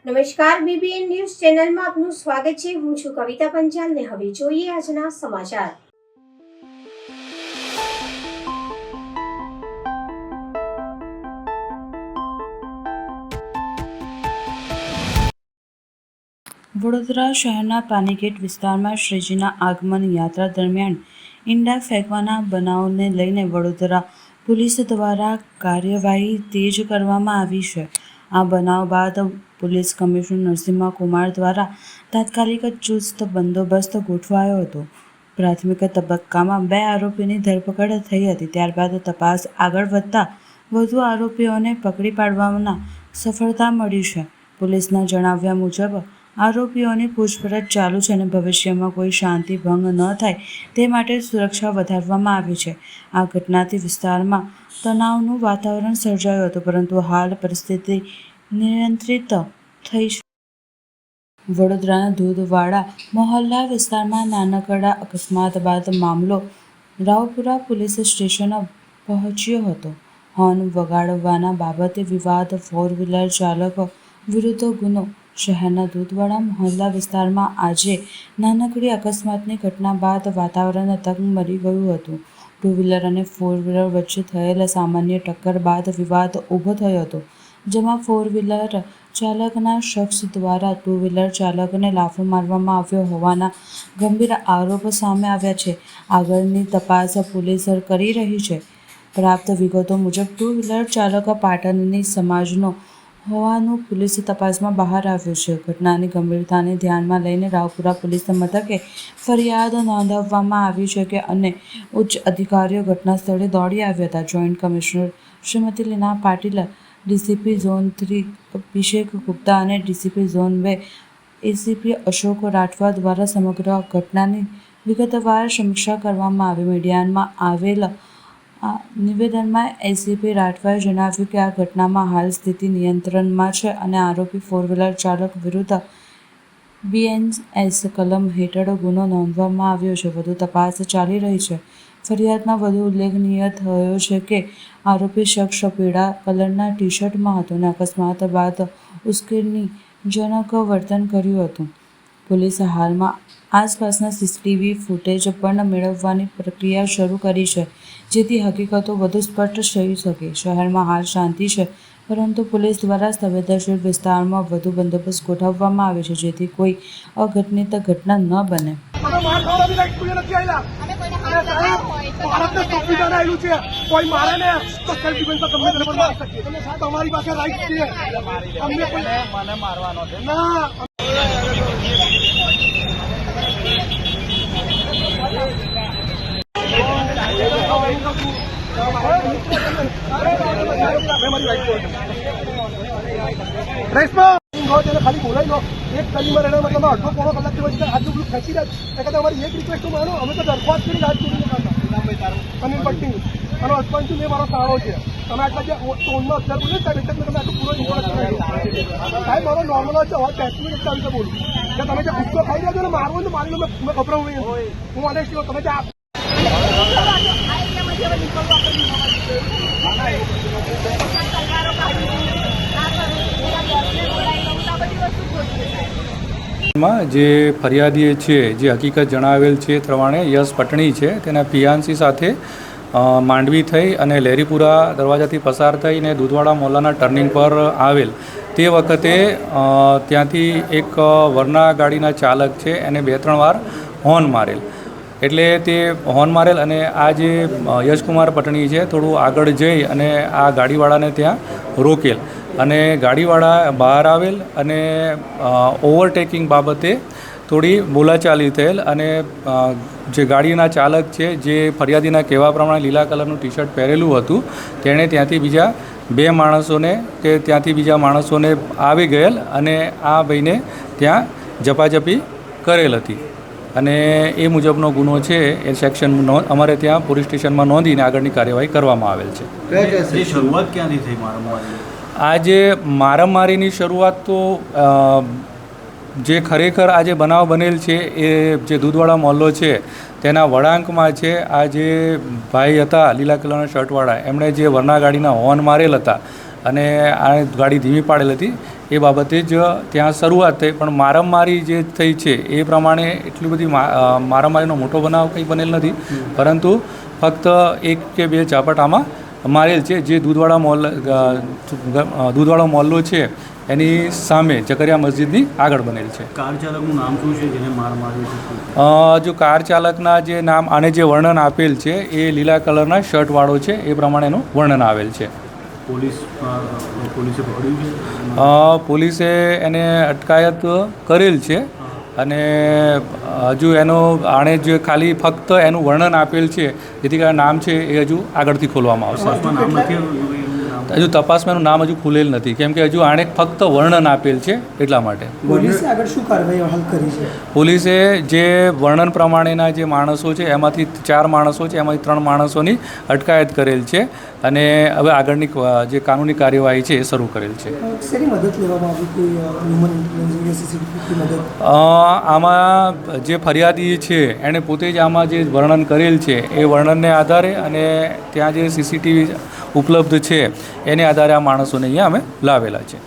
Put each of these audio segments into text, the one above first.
નમસ્કાર, BBN news ચેનલમાં આપનું સ્વાગત છે। હું છું કવિતા પંચાલ ને હવે જોઈએ આજના સમાચાર। વડોદરા શહેરના પાનીગેટ વિસ્તારમાં શ્રીજીના આગમન યાત્રા દરમિયાન ઈંડા ફેંકવાના બનાવને લઈને વડોદરા પોલીસ દ્વારા કાર્યવાહી તેજ કરવામાં આવી છે। આ બનાવ બાદ પોલીસ કમિશનર નરસિંહ કુમાર દ્વારા તાત્કાલિક ચુસ્ત બંદોબસ્ત ગોઠવાયો હતો। પ્રાથમિક તબક્કામાં 2 આરોપીની ધરપકડ થઈ હતી। ત્યારબાદ તપાસ આગળ વધતા વધુ આરોપીઓને પકડી પાડવામાં સફળતા મળી છે। પોલીસના જણાવ્યા મુજબ આરોપીઓની પૂછપરછ ચાલુ છે અને ભવિષ્યમાં કોઈ શાંતિ ભંગ ન થાય તે માટે સુરક્ષા વધારવામાં આવી છે। આ ઘટનાથી વિસ્તારમાં તણાવનું વાતાવરણ સર્જાયું હતું, પરંતુ હાલ પરિસ્થિતિ નિયંત્રિત થઈ છે। વડોદરાના દૂધવાડા મોહલ્લા વિસ્તારમાં નાનકડા અકસ્માત બાદ મામલો રાવપુરા પોલીસ સ્ટેશન પહોંચ્યો હતો। હોર્ન વગાડવાના બાબતે વિવાદ, 4વ્હીલર ચાલક વિરુદ્ધ ગુનો। શહેરના દૂધવાડા મોહલ્લા વિસ્તારમાં આજે નાનકડી અકસ્માતની ઘટના બાદ વાતાવરણ તંગ બની ગયું હતું। 2વ્હીલર અને 4વ્હીલર વચ્ચે થયેલ સામાન્ય ટક્કર બાદ વિવાદ ઊભો થયો હતો, જેમાં 4વ્હીલર ચાલકના શખ્સ દ્વારા 2વ્હીલર ચાલકને લાફો મારવામાં આવ્યો હોવાના ગંભીર આરોપ સામે આવ્યા છે। આગળની તપાસ પોલીસ કરી રહી છે। પ્રાપ્ત વિગતો મુજબ 2વ્હીલર ચાલક પાટણની સમાજનો હોવાનું પોલીસ તપાસમાં બહાર આવ્યું છે। ઘટનાની ગંભીરતાને ધ્યાનમાં લઈને રાવપુરા પોલીસ મથકે ફરિયાદ નોંધાવવામાં આવી છે અને ઉચ્ચ અધિકારીઓ ઘટના સ્થળે દોડી આવ્યા હતા। જોઈન્ટ કમિશનર શ્રીમતી લીના પાટીલ, ડીસીપી ઝોન 3 અભિષેક ગુપ્તા અને DCP zone 2 ACP Ashok Rathwa દ્વારા સમગ્ર ઘટનાની વિગતવાર સમીક્ષા કરવામાં આવી। મીડિયામાં આવેલ નિવેદનમાં એસીપી રાઠવાએ જણાવ્યું કે આ ઘટનામાં હાલ સ્થિતિ નિયંત્રણમાં છે અને આરોપી 4વ્હીલર ચાલક વિરુદ્ધ બીએનએસ કલમ હેઠળ ગુનો નોંધવામાં આવ્યો છે। વધુ તપાસ ચાલી રહી છે। ફરિયાદમાં વધુ ઉલ્લેખનીય થયો છે કે આરોપી શખ્સ પીળા કલરના ટી-શર્ટમાં હતો અને અકસ્માત બાદ ઉશ્કેરણીજનક વર્તન કર્યું હતું। પોલીસે હાલમાં આસપાસના સીસીટીવી ફૂટેજ પણ મેળવવાની પ્રક્રિયા શરૂ કરી છે, જેથી હકીકતો વધુ સ્પષ્ટ થઈ શકે। શહેરમાં હાલ શાંતિ છે, પરંતુ પોલીસ દ્વારા સંવેદનશીલ વિસ્તારમાં વધુ બંદોબસ્ત ગોઠવવામાં આવ્યો છે, જેથી કોઈ અઘટિત ઘટના ન બને। કોઈ મારે ને તો સેલ્ફ ડિફેન્સ પર તમને પણ મારી શકીએ। તમારી પાસે રાઈટ છે, અમને કોઈ મને મારવાનો છે ના। ખાલી બોલાવી લો, એક ગલીમાં રહેવા મતલબ અડધો પોણો કલાકથી પછી આજુ બધું ખેંચી જાય। તમારી એક રિક્વેસ્ટ તો માનો, અમે તો દરખાસ્ત કરી હાથ જોડીને અનિલ પટ્ટી અને હસબન્ડ મેં મારો સારો છે। તમે આટલા જે ટોનમાં અત્યારે બોલે સાહેબ, એટલે તમે આટલું પૂરો ઇન્ટ્રોડક્શન સાહેબ મારો નોર્મલ છે। હવે 10 મિનિટ એટલા રીતે બોલું કે તમે જે ગુસ્સો ખાઈ રહ્યા છો ને, મારવું ને મારી લો, મેં ગભરાવું નહીં। હું ઓનેસ્ટ છું, તમે જે જે ફરિયાદી છે, જે હકીકત જણાવેલ છે એ પ્રમાણે યશ પટણી છે, તેના પિયાંસી સાથે માંડવી થઈ અને લહેરીપુરા દરવાજાથી પસાર થઈને દૂધવાડા મોહલ્લાના ટર્નિંગ પર આવેલ તે વખતે ત્યાંથી એક વરના ગાડીના ચાલક છે એને 2-3 વાર હોર્ન મારેલ। એટલે તે હોર્ન મારેલ અને આ જે યશકુમાર પટણી છે થોડું આગળ જઈ અને આ ગાડીવાળાને ત્યાં રોકેલ અને ગાડીવાળા બહાર આવેલ અને ઓવરટેકિંગ બાબતે થોડી બોલાચાલી થયેલ અને જે ગાડીના ચાલક છે, જે ફરિયાદીના કહેવા પ્રમાણે લીલા કલરનું ટી-શર્ટ પહેરેલું હતું, તેણે ત્યાંથી બીજા 2 માણસોને આવી ગયેલ અને આ ભાઈને ત્યાં ઝપાઝપી કરેલ હતી અને એ મુજબનો ગુનો છે એ સેક્શન અમારે ત્યાં પોલીસ સ્ટેશનમાં નોંધીને આગળની કાર્યવાહી કરવામાં આવેલ છે। શરૂઆત ક્યાંથી થઈ મારામારીની? આ જે મારામારીની શરૂઆત તો જે ખરેખર આ જે બનાવ બનેલ છે એ જે દૂધવાડા મોહલ્લો છે તેના વળાંકમાં છે। આ જે ભાઈ હતા લીલા કલરના શર્ટવાળા, એમણે જે વરના ગાડીના હોર્ન મારેલ હતા અને આ ગાડી ધીમી પાડેલ હતી, એ બાબતે જ ત્યાં શરૂઆત થઈ, પણ મારામારી જે થઈ છે એ પ્રમાણે એટલી બધી મારામારીનો મોટો બનાવ કંઈ બનેલ નથી, પરંતુ ફક્ત એક કે બે ઝાપટ આમાં મારેલ છે, જે દૂધવાળો મોહલ્લો છે એની સામે જકરિયા મસ્જિદની આગળ બનેલ છે. કાર ચાલકનું નામ શું છે જેને માર માર્યો છે? જો કાર ચાલકના જે નામ આને જે વર્ણન આપેલ છે એ લીલા કલરના શર્ટવાળો છે, એ પ્રમાણે એનું વર્ણન આવેલ છે. પોલીસે પકડ્યું છે? પોલીસે એને અટકાયત કરેલ છે અને હજુ આણે જે ખાલી ફક્ત એનું વર્ણન આપેલ છે, જેથી કરીને નામ છે એ હજુ આગળથી ખોલવામાં આવશે. નામ નથી હજુ તપાસમાં એનું નામ હજુ ખુલેલ નથી, કેમ કે હજુ આણે ફક્ત વર્ણન આપેલ છે એટલા માટે. પોલીસે આગળ શું કાર્યવાહી હાલ કરી છે? પોલીસે જે વર્ણન પ્રમાણેના જે માણસો છે એમાંથી 4 માણસો છે, એમાંથી 3 માણસોની અટકાયત કરેલ છે અને હવે આગળની જે કાનૂની કાર્યવાહી છે એ શરૂ કરેલ છે. શેની મદદ લેવામાં આવી? કોઈ હ્યુમન ઇન્ટેલિજન્સ સીસીટીવી મદદ? આમાં જે ફરિયાદી છે એણે પોતે જ આમાં જે વર્ણન કરેલ છે એ વર્ણનને આધારે અને ત્યાં જે સીસીટીવી ઉપલબ્ધ છે એને આધારે આ માણસોને અહીંયા અમે લાવેલા છે.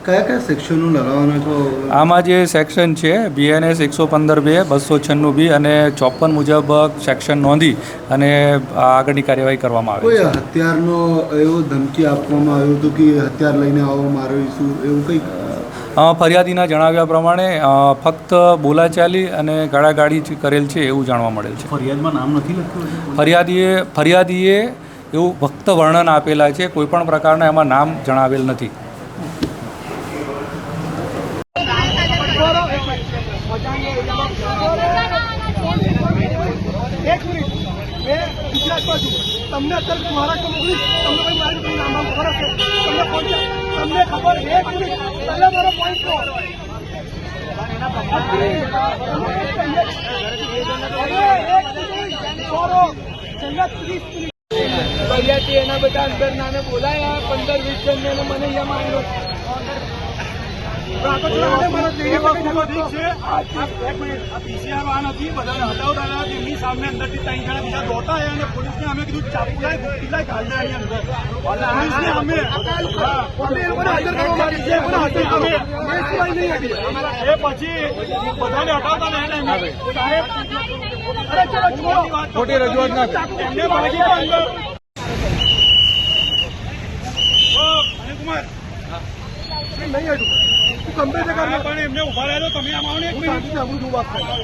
કયા કયા સેક્શનો લગાવવાના છો? આમાં જે સેક્શન છે BNS 115(2), 296(b) અને 54 મુજબ સેક્શન નોંધી અને આગળની કાર્યવાહી કરવામાં આવે કોઈ છે. હથિયારનો એવો ધમકી આપવામાં આવ્યો હતો કે હથિયાર લઈને આવો મારીશું એવું કંઈક? ફરિયાદીના જણાવ્યા પ્રમાણે ફક્ત બોલાચાલી અને ગાળાગાળી જ કરેલ છે એવું જાણવા મળેલ છે. ફરિયાદમાં નામ નથી લખ્યું? ફરિયાદીએ એવું ફક્ત વર્ણન આપેલા છે, કોઈપણ પ્રકારના એમાં નામ જણાવેલ નથી. એક મિનિટ, મેં ગુજરાતમાં છું, તમને અત્યારે મહારાષ્ટ્ર મોકલીશ, તમને કોઈ મારી કોઈ નામ ખબર હશે? તમને ખબર? એક મિનિટ, પહેલા મારો પોઈન્ટ કહો. એના બધા અંદર નાને બોલાયા 15-20 જણને મને અહીંયા માર્યો. એમની સામે અંદરથી 3 જણા બીજા દોતા આવ્યા અને પોલીસને અમે કીધું ચાપુ લાય ગુપ્તી લાય ઘાલના એની અંદર પોલીસને અમે એ પછી બધાને હટાવતા નહીં ખોટી રજૂઆત ના એમને ભાગી અંદર કુમાર નહીં હજુ તું કમ્પ્લેટ કર પણ એમને ઉભા રહેલો તમે આમ આવો ને એક મિનિટ આપણું શું વાત થાય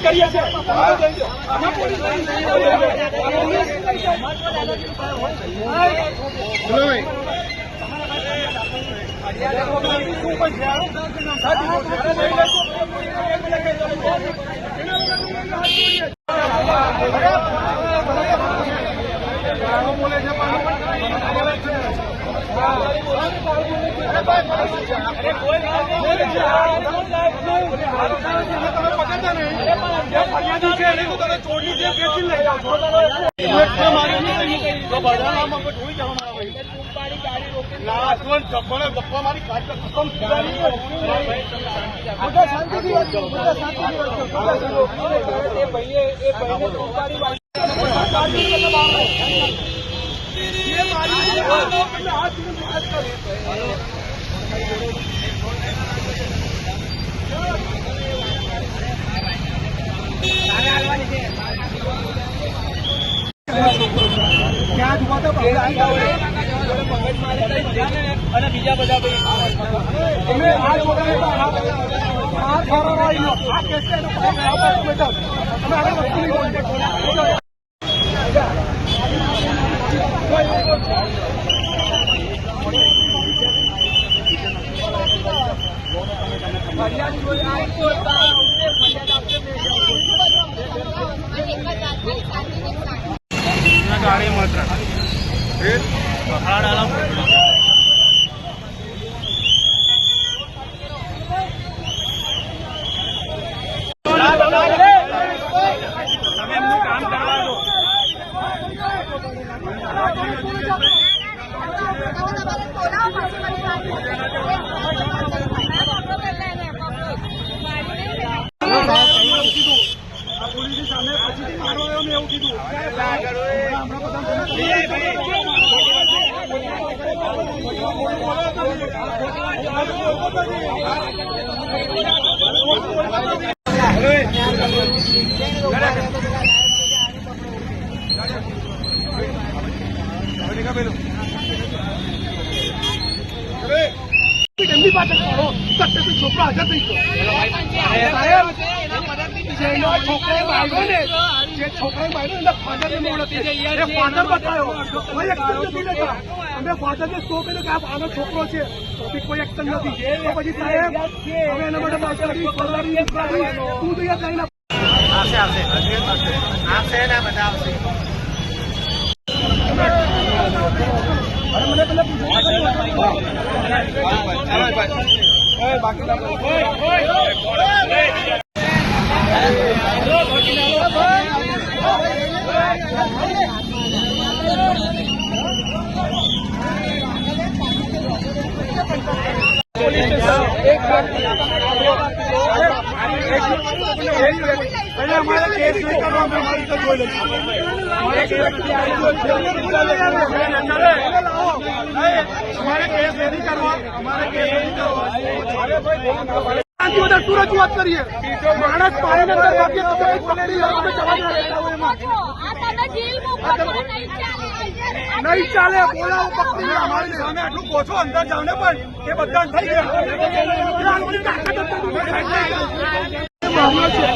કરીએ છીએ અને બીજા બધા ગાડી માત્ર એમની પાસે કરો સત્યથી છોકરો હાજર થઈ ગયો સાહેબ જેનો છોકરાએ માર્યો ને જે છોકરાએ માર્યો એના ફાધરની મોડ હતી એ ફાધર બતાવ્યો કોઈ એક્શન નથી લેતા અમે ફાધરને શો કર્યો કે આનો છોકરો છે તો બી કોઈ એક્શન નથી તો પછી સાહેબ હવે એના માટે માસ્ટરી ફરવાની તું તો યાદ લઈને મને પેલા हमारा केस नहीं करवा हमारी तो जोड़ हमारे केस नहीं करवा हमारे केस नहीं करवा શું રજૂઆત કરીએ માણસ પાણીની અંદર વાગ્યે તો પકડી નહીં ચાલે બોલાવો પકડીને અમારી સામે આટલું પોછો અંદર જાવ ને પણ એ બધા થઈ ગયા મામલો છે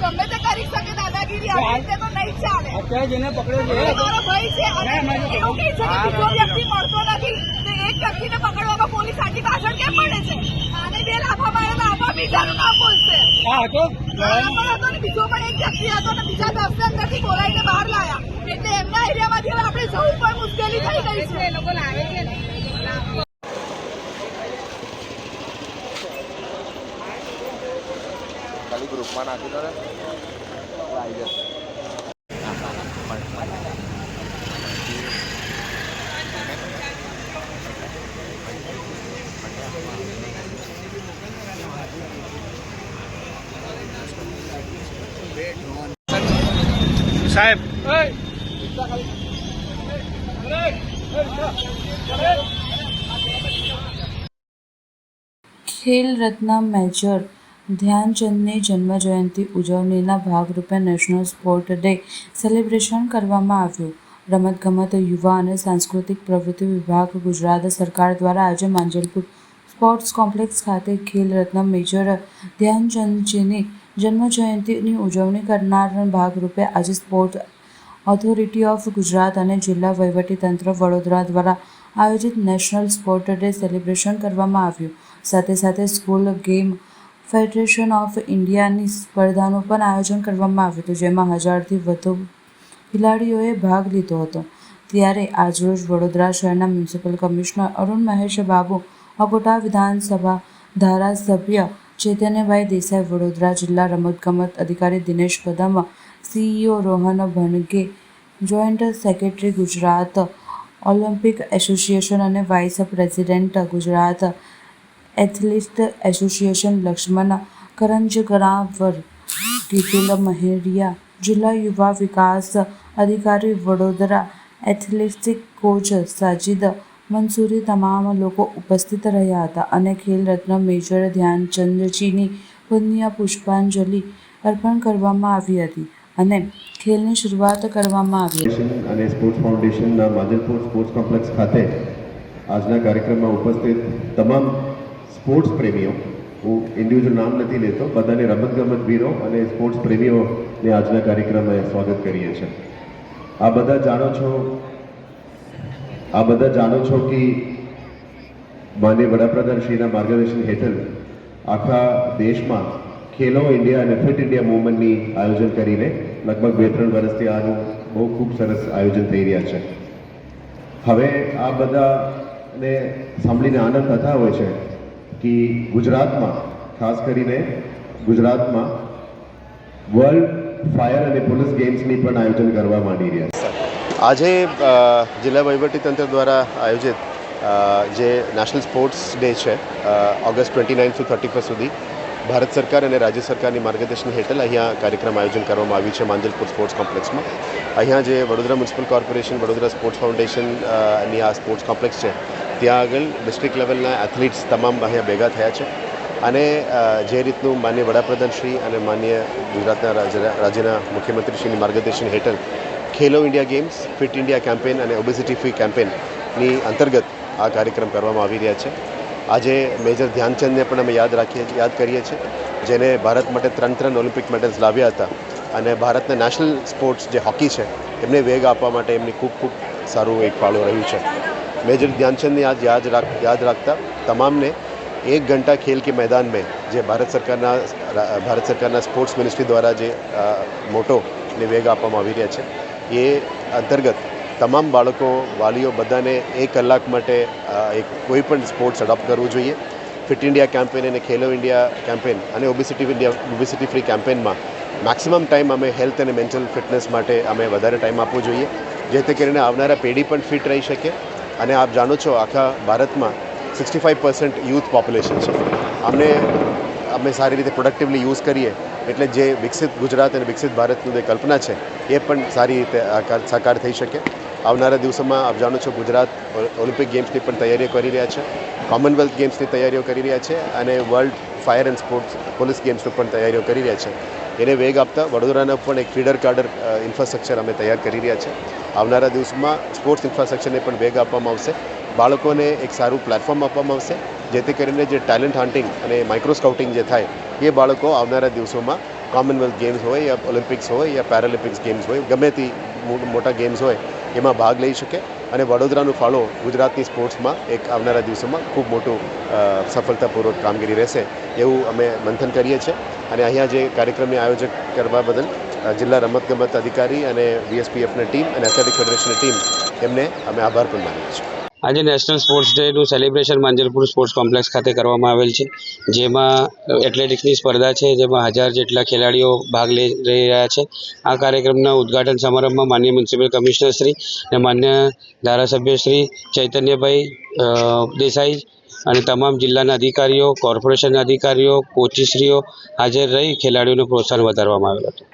ગમે તે કરી શકે દાદાગીરી આપણે તો નહીં ચાલે અત્યારે જેને પકડ્યો છે મારો ભાઈ છે અને એવું કહે છે કે બીજો વ્યક્તિ મળતો નથી તો એક વ્યક્તિને પકડવામાં પોલીસ આટલી પાછળ કેમ પડે છે આને બે લાફા મારે લાફા બીજાનું નામ બોલશે બીજો પણ એક વ્યક્તિ હતો ને બીજા 10 ને અંદરથી બોલાવીને બહાર લાયા એટલે એમના એરિયામાંથી હવે આપણે જવું પણ મુશ્કેલી થઈ ગઈ છે એ લોકો લાવે છે ને ગ્રુપમાં નાખી દો ને આવી જશે સાહેબ ખેલ રત્ન મેજર ધ્યાનચંદની જન્મજયંતિ ઉજવણીના ભાગરૂપે નેશનલ સ્પોર્ટ ડે સેલિબ્રેશન કરવામાં આવ્યું. રમતગમત, યુવા અને સાંસ્કૃતિક પ્રવૃત્તિ વિભાગ, ગુજરાત સરકાર દ્વારા આજે માંજલપુર સ્પોર્ટ્સ કોમ્પ્લેક્સ ખાતે ખેલ રત્ન મેજર ધ્યાનચંદજીની જન્મજયંતિની ઉજવણી કરનારના ભાગરૂપે આજે સ્પોર્ટ ઓથોરિટી ઓફ ગુજરાત અને જિલ્લા વહીવટીતંત્ર વડોદરા દ્વારા આયોજિત નેશનલ સ્પોર્ટ ડે સેલિબ્રેશન કરવામાં આવ્યું. સાથે સાથે સ્કૂલ ગેમ ફેડરેશન ઓફ ઇન્ડિયાની સ્પર્ધાનું પણ આયોજન કરવામાં આવ્યું હતું, જેમાં 1000થી વધુ ખેલાડીઓએ ભાગ લીધો હતો. ત્યારે આજરોજ વડોદરા શહેરના મ્યુનિસિપલ કમિશનર અરુણ મહેશ બાબુ, અકોટા વિધાનસભા ધારાસભ્ય ચૈતન્યભાઈ દેસાઈ, વડોદરા જિલ્લા રમતગમત અધિકારી Dinesh Kadam, CEO Rohan Bhange, joint secretary Gujarat Olympic association અને vice president Gujarat athletics association Laxman Karanjkaravar, Kitul Meheriya, જિલ્લા યુવા વિકાસ અધિકારી વડોદરા, એથ્લેટિક્સ કોચ સાજિદ મંસૂરી તમામ લોકો ઉપસ્થિત રહ્યા હતા અને ખેલ રત્ન મેજર ધ્યાનચંદજીની પુણ્ય પુષ્પાંજલિ અર્પણ કરવામાં આવી હતી અને ખેલની શરૂઆત કરવામાં આવી હતી. અને સ્પોર્ટ્સ ફાઉન્ડેશનના માંજલપુર સ્પોર્ટ્સ કોમ્પ્લેક્સ ખાતે આજના કાર્યક્રમમાં ઉપસ્થિત તમામ સ્પોર્ટ્સ પ્રેમીઓ, હું ઇન્ડિવિજ્યુઅલ નામ નથી લેતો, બધાને રમતગમત વીરો અને સ્પોર્ટ્સ પ્રેમીઓને આજના કાર્યક્રમમાં સ્વાગત કરીએ છીએ. આ બધા જાણો છો કે માનનીય વડાપ્રધાન શ્રીના માર્ગદર્શન હેઠળ આખા દેશમાં ખેલો ઇન્ડિયા અને ફિટ ઇન્ડિયા મૂવમેન્ટની આયોજન કરીને લગભગ 2-3 વર્ષથી આનું બહુ ખૂબ સરસ આયોજન થઈ રહ્યા છે. હવે આ બધાને સાંભળીને આનંદ થતા હોય છે કે ગુજરાતમાં ખાસ કરીને ગુજરાતમાં વર્લ્ડ ફાયર અને પોલીસ ગેમ્સની પણ આયોજન કરવા માંડી રહ્યા છે. આજે જિલ્લા વહીવટીતંત્ર દ્વારા આયોજિત જે નેશનલ સ્પોર્ટ્સ ડે છે ઓગસ્ટ 29 થી 31 સુધી ભારત સરકાર અને રાજ્ય સરકારની માર્ગદર્શન હેઠળ અહીંયા કાર્યક્રમ આયોજન કરવામાં આવ્યું છે માંજલપુર સ્પોર્ટ્સ કોમ્પ્લેક્સમાં. અહીંયા જે Vadodara municipal corporation, Vadodara sports ફાઉન્ડેશનની આ સ્પોર્ટ્સ કોમ્પ્લેક્સ છે ત્યાં આગળ ડિસ્ટ્રિક્ટ લેવલના એથ્લીટ્સ તમામ અહીંયા ભેગા થયા છે અને જે રીતનું માનનીય વડાપ્રધાન શ્રી અને માનનીય ગુજરાતના રાજ્યના મુખ્યમંત્રીશ્રીની માર્ગદર્શન હેઠળ Khelo India games, fit India campaign અને ઓબેસિટી ફ્રી કેમ્પેનની અંતર્ગત આ કાર્યક્રમ કરવામાં આવી રહ્યા છે. આજે મેજર ધ્યાનચંદને પણ અમે યાદ કરીએ છીએ, જેને ભારત માટે 3 ઓલિમ્પિક મેડલ્સ લાવ્યા હતા અને ભારતના નેશનલ સ્પોર્ટ્સ જે હોકી છે એમને વેગ આપવા માટે એમની ખૂબ ખૂબ સારું એક ફાળો રહ્યું છે. મેજર ધ્યાનચંદને યાદ રાખતા તમામને 1 घंटा खेल के मैदान में જે ભારત સરકારના સ્પોર્ટ્સ મિનિસ્ટ્રી દ્વારા જે મોટોને વેગ આપવામાં આવી રહ્યા છે એ અંતર્ગત તમામ બાળકો, વાલીઓ બધાને 1 કલાક માટે કોઈ પણ સ્પોર્ટ્સ એડોપ્ટ કરવું જોઈએ. ફિટ ઇન્ડિયા કેમ્પેન અને ખેલો ઇન્ડિયા કેમ્પેન અને ઓબેસિટી ફ્રી કેમ્પેનમાં મેક્સિમમ ટાઈમ અમે હેલ્થ અને મેન્ટલ ફિટનેસ માટે અમે વધારે ટાઈમ આપવો જોઈએ, જેથી કરીને આવનારા પેઢી પણ ફિટ રહી શકે. અને આપ જાણો છો આખા ભારતમાં 65% યુથ પોપ્યુલેશન છે. અમે સારી રીતે પ્રોડક્ટિવલી યુઝ કરીએ એટલે જે વિકસિત ગુજરાત અને વિકસિત ભારતની જે કલ્પના છે એ પણ સારી રીતે સાકાર થઈ શકે. આવનારા દિવસોમાં આપ જાણો છો ગુજરાત ઓલિમ્પિક ગેમ્સની પણ તૈયારીઓ કરી રહ્યા છે, કોમનવેલ્થ ગેમ્સની તૈયારીઓ કરી રહ્યા છે અને world fire and sports police ગેમ્સની પણ તૈયારીઓ કરી રહ્યા છે. એને વેગ આપતા વડોદરાના પણ એક ફીડર કાર્ડર ઇન્ફ્રાસ્ટ્રક્ચર અમે તૈયાર કરી રહ્યા છે. આવનારા દિવસોમાં સ્પોર્ટ્સ ઇન્ફ્રાસ્ટ્રક્ચરને પણ વેગ આપવામાં આવશે, બાળકોને એક સારું પ્લેટફોર્મ આપવામાં આવશે, જેથી કરીને જે ટેલેન્ટ હન્ટિંગ અને માઇક્રો સ્કાઉટિંગ જે થાય એ બાળકો આવનારા દિવસોમાં કોમનવેલ્થ ગેમ્સ હોય યા ઓલિમ્પિક્સ હોય યા પેરાલિમ્પિક્સ ગેમ્સ હોય, ગમે તે મોટા ગેમ્સ હોય એમાં ભાગ લઈ શકે અને વડોદરાનો ફાળો ગુજરાતની સ્પોર્ટ્સમાં એક આવનારા દિવસોમાં ખૂબ મોટું સફળતાપૂર્વક કામગીરી રહેશે એવું અમે મંથન કરીએ છીએ. અને અહીંયા જે કાર્યક્રમની આયોજક કરવા બદલ જિલ્લા રમતગમત અધિકારી અને VSPFની ટીમ અને એથ્લેટિક ફેડરેશનની ટીમ એમને અમે આભાર પણ માનીએ છીએ. આજે નેશનલ સ્પોર્ટ્સ ડેનું સેલિબ્રેશન માંજલપુર સ્પોર્ટ્સ કોમ્પ્લેક્સ ખાતે કરવામાં આવેલ છે, જેમાં એથ્લેટિક્સની સ્પર્ધા છે, જેમાં 1000 જેટલા ખેલાડીઓ ભાગ લઈ રહ્યા છે. આ કાર્યક્રમના ઉદ્ઘાટન સમારંભમાં માનનીય મ્યુનિસિપલ કમિશનર શ્રી અને માન્ય ધારાસભ્ય શ્રી ચૈતન્યભાઈ દેસાઈ અને તમામ જિલ્લાના અધિકારીઓ, કોર્પોરેશનના અધિકારીઓ, કોચીશ્રીઓ હાજર રહી ખેલાડીઓનું પ્રોત્સાહન વધારવામાં આવેલ હતું.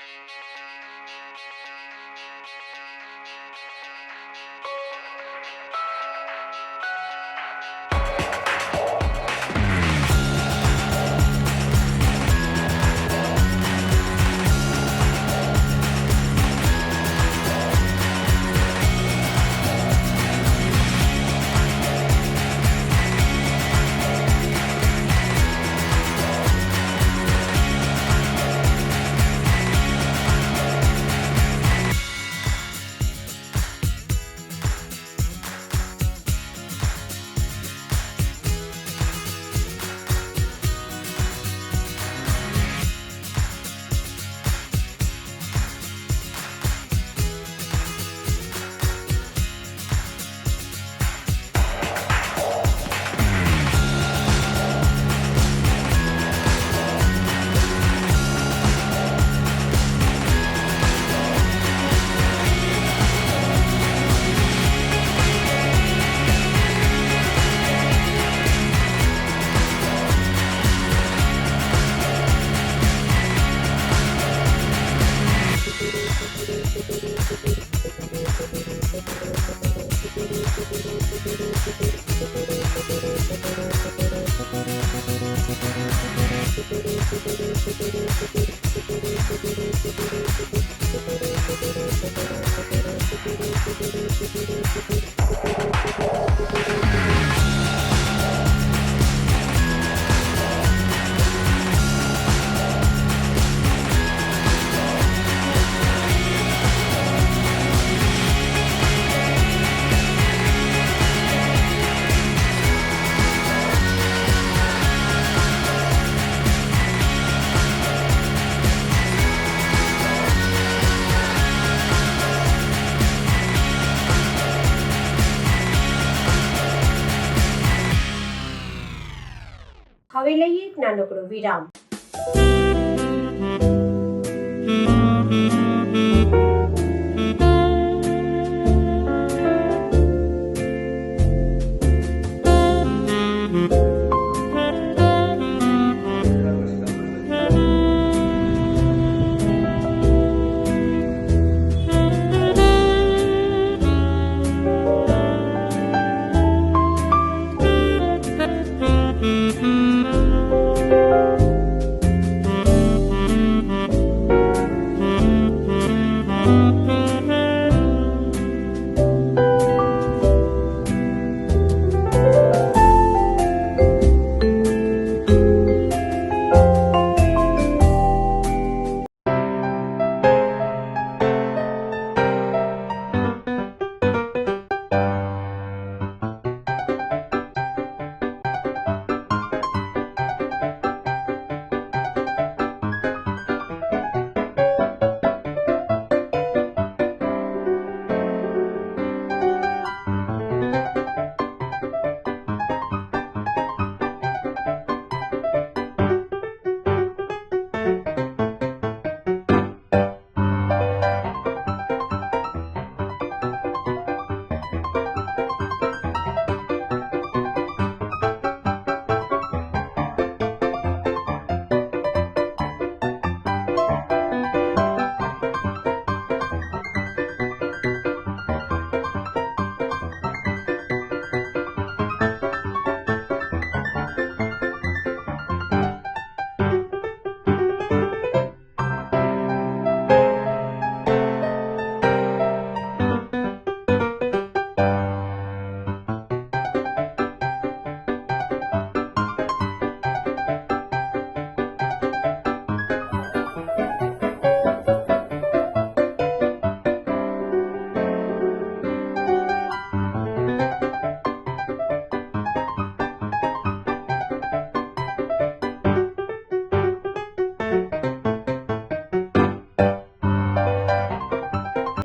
હવે લઈએ એક નાનકડો વિરામ.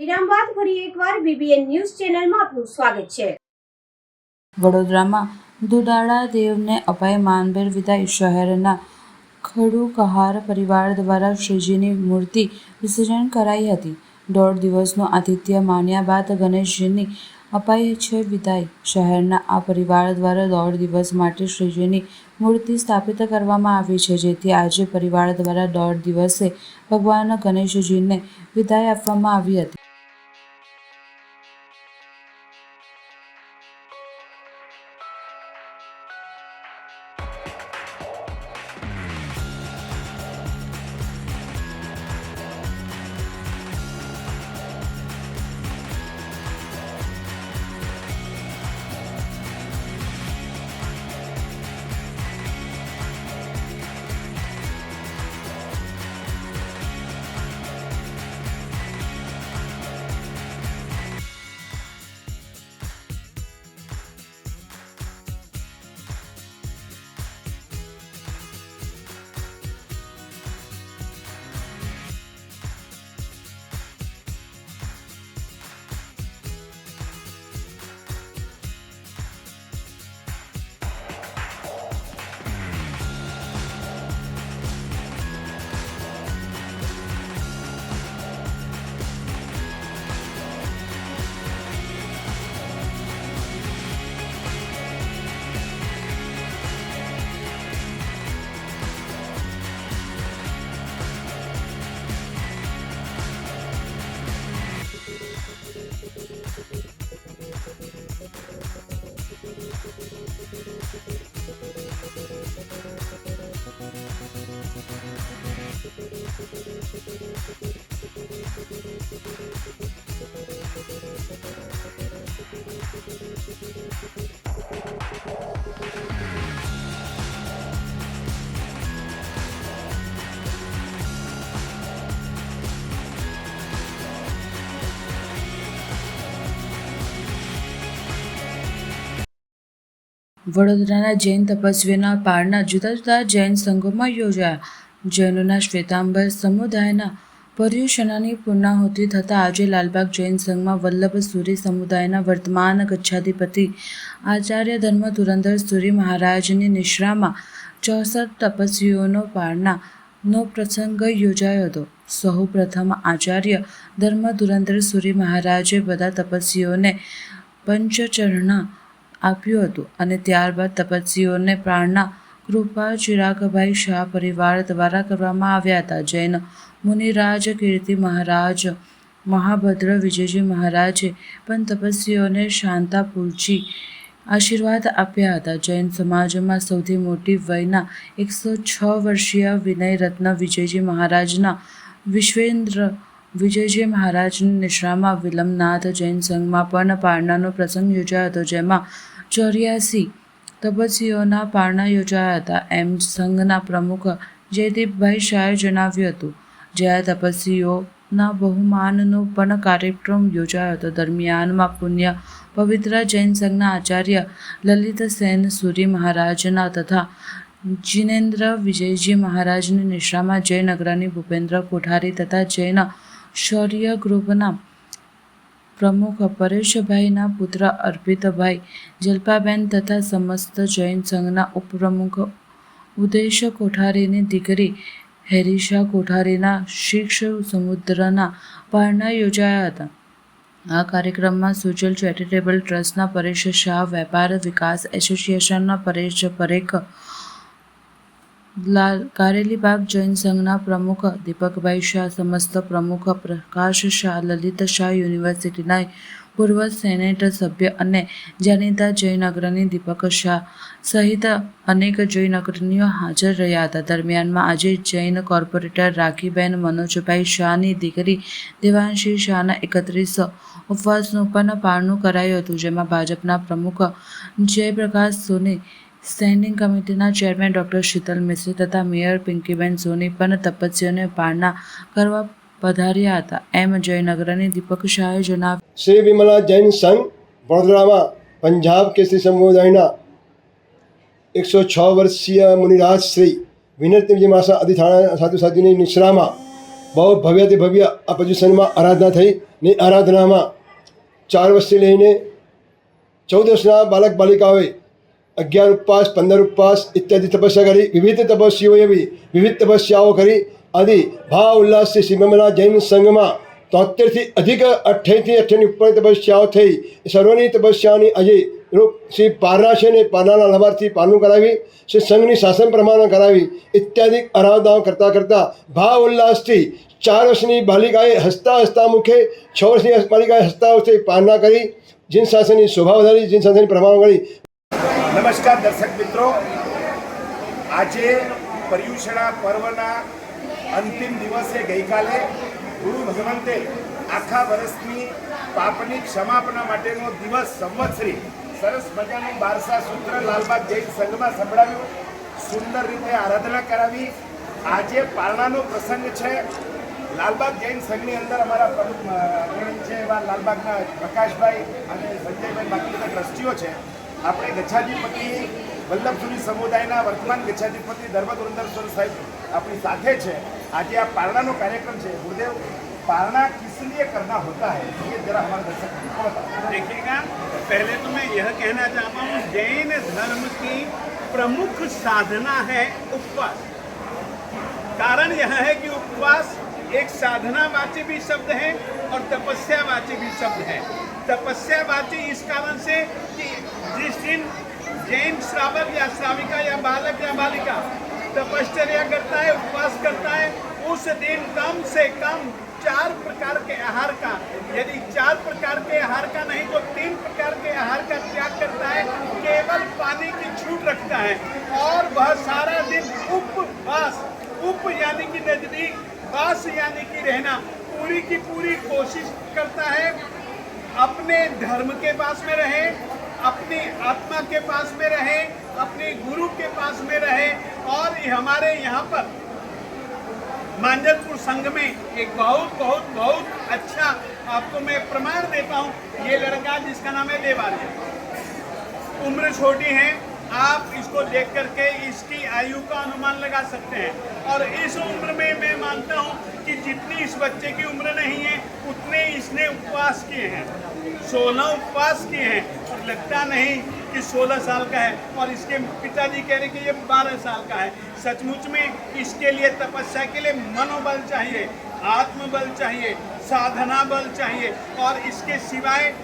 વિરામ બાદ ફરી એકવાર BBN ન્યૂઝ ચેનલમાં આપનું સ્વાગત છે. વડોદરામાં દુધાળા દેવને અપાય માનભેર વિદાય. શહેરના ખડુકહાર પરિવાર દ્વારા શ્રીજીની મૂર્તિ વિસર્જન કરાઈ હતી. 1.5 દિવસનું આતિથ્ય માન્યા બાદ ગણેશજીની અપાઈ છે વિદાય. શહેરના આ પરિવાર દ્વારા 1.5 દિવસ માટે શ્રીજીની મૂર્તિ સ્થાપિત કરવામાં આવી છે, જેથી આજે પરિવાર દ્વારા 1.5 દિવસે ભગવાન ગણેશજીને વિદાય આપવામાં આવી હતી. વડોદરાના જૈન તપસ્વીના પાળના જુદા જુદા જૈન સંઘોમાં યોજાયા. જૈનોના શ્વેતાંબર સમુદાયના પર્યુષણાની પૂર્ણાહુતિ થતાં આજે લાલબાગ જૈન સંઘમાં વલ્લભ સુરી સમુદાયના વર્તમાન ગચ્છાધિપતિ આચાર્ય ધર્મ ધુરંધર સુરી મહારાજની નિશ્રામાં 64 તપસ્વીઓનો પારણાનો પ્રસંગ યોજાયો હતો. સૌ પ્રથમ આચાર્ય ધર્મ ધુરંધર સુરી મહારાજે બધા તપસ્વીઓને પંચચરણ આપ્યું હતું અને ત્યારબાદ તપસ્વીઓને પ્રાણના કૃપા ચિરાગભાઈ શાહ પરિવાર દ્વારા કરવામાં આવ્યા હતા. જૈન મુનિરાજ કીર્તિ મહારાજ, મહાભદ્ર વિજયજી મહારાજે પણ તપસ્વીઓને શાંતાપુરજી આશીર્વાદ આપ્યા હતા. જૈન સમાજમાં સૌથી મોટી વયના 106 વર્ષીય વિનયરત્ન વિજયજી મહારાજના વિશ્વેન્દ્ર વિજયજી મહારાજની નિશ્રામાં વિલંબનાથ જૈન સંઘમાં પણ પારણાનો પ્રસંગ યોજાયો હતો, જેમાં 84 તપસ્વીઓના પારણા યોજાયા હતા, એમ સંઘના પ્રમુખ જયદીપભાઈ શાહે જણાવ્યું હતું. જ્યાં તપસ્વીઓના બહુમાનનો પણ કાર્યક્રમ યોજાયો હતો. દરમિયાનમાં પુણ્ય પવિત્ર જૈન સંઘના આચાર્ય લલિતસેન સુરી મહારાજના તથા જિનેન્દ્ર વિજયજી મહારાજની નિશ્રામાં જૈન અગ્રણી ભૂપેન્દ્ર કોઠારી તથા જૈન શૌર્ય ગ્રુપના પ્રમુખ પરેશભાઈના પુત્ર અર્પિતભાઈ જલ્પાબેન તથા સમસ્ત જૈન સંઘના ઉપપ્રમુખ ઉદેશ કોઠારીની દીકરી હેરીશા કોઠારીના શિક્ષ સમુદ્રના પારણા યોજાયા હતા. આ કાર્યક્રમમાં સુજલ ચેરિટેબલ ટ્રસ્ટના પરેશ શાહ, વેપાર વિકાસ એસોસિએશનના પરેશ પરેખ, કારેલીબાગ જૈન સંઘના પ્રમુખ દીપકભાઈ શાહ, સમસ્ત પ્રમુખ પ્રકાશ શાહ, લલિત શાહ યુનિવર્સિટીના પૂર્વ સેનેટ સભ્ય અને જાણીતા જૈન અગ્રણી દીપક શાહ સહિત અનેક જૈન અગ્રણીઓ હાજર રહ્યા હતા. દરમિયાનમાં આજે જૈન કોર્પોરેટર રાખીબેન મનોજભાઈ શાહની દીકરી દેવાંશી શાહના 31 ઉપવાસનું પણ પારણું કરાયું હતું, જેમાં ભાજપના પ્રમુખ જયપ્રકાશ સોની, સ્ટેન્ડિંગ કમિટીના ચેરમેન ડૉક્ટર શીતલ મિશ્રી તથા મેયર પિંકીબેન સોની પણ તપસ્વીઓને પારણા કરવા પધાર્યા હતા, એમ જૈન અગ્રણી દીપક શાહે જણાવ્યું. શ્રી વિમલા જૈન સંઘ વડોદરામાં પંજાબ કેસરી સમુદાયના 106 વર્ષીય મુનિરાજ શ્રી વિનયરત્નજી મહારાજ અધિથાણા સાધુ સાધુની નિશ્રામાં બહુ ભવ્યથી ભવ્ય આ પોઝિશનમાં આરાધના થઈ ને આરાધનામાં 4 વર્ષથી લઈને 14 વર્ષના બાલક બાલિકાઓએ 11 ઉપવાસ, 15 ઉપવાસ ઇત્યાદિ તપસ્યા કરી. વિવિધ તપસ્વીઓએ બી વિવિધ તપસ્યાઓ કરી. આદિ ભાવ ઉલ્લાસથી શ્રી વિમલા જૈન સંઘમાં 73થી અધિક 28 ઉપર તપસ્યાઓ થઈ. સર્વની તપસ્યાની આજે શ્રી પારણા છે ને પારણાના લાભાર્થી પારણું કરાવી, શ્રી સંઘની શાસન પ્રમાણ કરાવી ઇત્યાદિ આરાધનાઓ કરતાં કરતાં ભાવ ઉલ્લાસથી 4 વર્ષની બાલિકાએ હસતા મુખે 6 વર્ષની બાલિકાએ હસતા હસ્તે પારણા કરી, જીન શાસનની શોભા વધારી, જીન શાસનની પ્રમાણ કરી. નમસ્કાર દર્શક મિત્રો, આજે પર્યુષણા પર્વના અંતિમ દિવસે ગઈકાલે ગુરુ ભગવંતે આખા વર્ષની પાપની ક્ષમાપના માટેનો દિવસ સંવત્સરી સરસ મજાનું બારસા સૂત્ર લાલબાગ જૈન સંઘમાં સંભળાવ્યું, સુંદર રીતે આરાધના કરાવી. આજે પારણાનો પ્રસંગ છે. લાલબાગ જૈન સંઘની અંદર અમારા પ્રમુખ અગ્રણી છે એવા લાલબાગના પ્રકાશભાઈ અને સંજયભાઈ, બાકી બધા ટ્રસ્ટીઓ છે. આપણે ગચ્છાધિપતિ વલ્લભસુરી સમુદાયના વર્તમાન ગચ્છાધિપતિ ધર્મ ધુરંધર સાહેબ આપણી સાથે છે. આજે આ પારણાનો કાર્યક્રમ છે. गुरुदेव, पारना किस लिए करना होता है, ये जरा हमारे दर्शक को बताओ. देखिएगा, पहले तो मैं यह कहना चाहता हूँ, जैन धर्म की प्रमुख साधना है उपवास. कारण यह है कि उपवास एक साधनावाची भी शब्द है और तपस्यावाची भी शब्द है. तपस्यावाची इस कारण से कि जिस दिन जैन श्रावक या श्राविका या बालक या बालिका तपश्चर्या करता है, उपवास करता है, उस दिन कम से कम 4 प्रकार के आहार का, यदि 4 प्रकार के आहार का नहीं तो 3 प्रकार के आहार का त्याग करता है, केवल पानी की छूट रखता है और वह सारा दिन उपवास, उप यानी कि नजदीक, वास यानी कि रहना, पूरी की पूरी कोशिश करता है अपने धर्म के पास में रहे, अपनी आत्मा के पास में रहे, अपने गुरु के पास में रहे. और हमारे यहाँ पर मांजलपुर संघ में एक बहुत अच्छा आपको मैं प्रमाण देता हूँ. ये लड़का जिसका नाम है देवालय, उम्र छोटी है, आप इसको देख करके इसकी आयु का अनुमान लगा सकते हैं. और इस उम्र में मैं मानता हूँ कि जितनी इस बच्चे की उम्र नहीं है उतने इसने उपवास किए हैं, 16 उपवास किए हैं. और लगता नहीं कि 16 साल का है और इसके पिताजी कह रहे कि ये 12 साल का है। सचमुच में इसके लिए तपस्या के लिए मनोबल चाहिए, आत्मबल चाहिए, साधना बल चाहिए और इसके सिवाय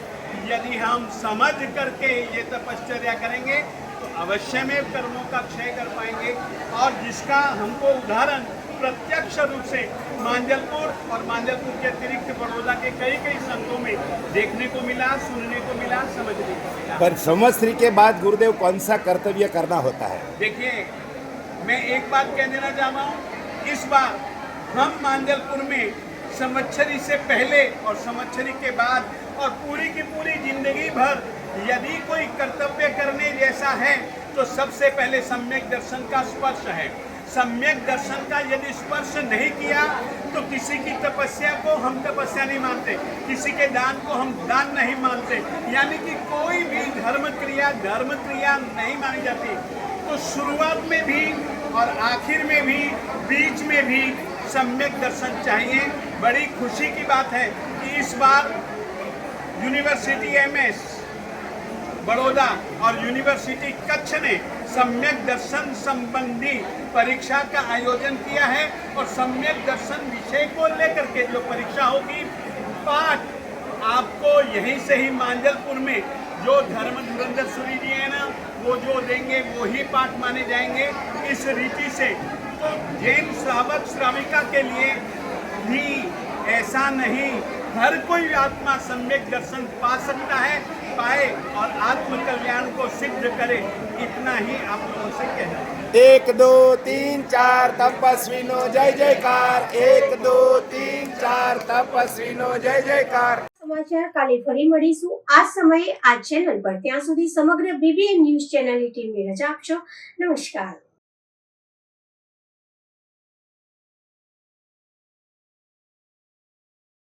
यदि हम समझ करके ये तपश्चर्या करेंगे तो अवश्य में कर्मों का क्षय कर पाएंगे। और जिसका हमको उदाहरण प्रत्यक्ष रूप से मांजलपुर और मांजलपुर के अतिरिक्त बड़ौदा के कई संतों में देखने को मिला, सुनने को मिला, समझने को मिला। पर संवत्सरी के बाद गुरुदेव कौन सा कर्तव्य करना होता है? देखिए, मैं एक बात कह देना चाह रहा हूँ, इस बार हम मांजलपुर में संवत्सरी से पहले और संवत्सरी के बाद और पूरी की पूरी जिंदगी भर यदि कोई कर्तव्य करने जैसा है तो सबसे पहले सम्यक दर्शन का स्पर्श है। सम्यक दर्शन का यदि स्पर्श नहीं किया तो किसी की तपस्या को हम तपस्या नहीं मानते, किसी के दान को हम दान नहीं मानते, यानी कि कोई भी धर्म क्रिया नहीं मानी जाती। तो शुरुआत में भी और आखिर में भी, बीच में भी सम्यक दर्शन चाहिए। बड़ी खुशी की बात है कि इस बार यूनिवर्सिटी MS बड़ौदा और यूनिवर्सिटी कच्छ ने सम्यक दर्शन संबंधी परीक्षा का आयोजन किया है और सम्यक दर्शन विषय को लेकर के जो परीक्षा होगी, पाठ आपको यहीं से ही मांजलपुर में जो धर्म धुरंधर सूरी जी है ना, वो जो देंगे वो ही पाठ माने जाएंगे। इस रीति से तो जैन श्रावक श्राविका के लिए भी ऐसा नहीं, हर कोई आत्मा सम्यक दर्शन पा सकता है, पाए और आत्म कल्याण को सिद्ध करे, इतना ही आप लोगों से कहना है। 1 2 3 4 तपस्वीनो जय जयकार। 1 2 3 4 तपस्वीनो जय जयकार। સમાચાર કાલે ફરી મળીશું આ સમયે આ ચેનલ પર. ત્યાં સુધી સમગ્ર BBN ન્યૂઝ ચેનલની ટીમને રજા આપશો. નમસ્કાર.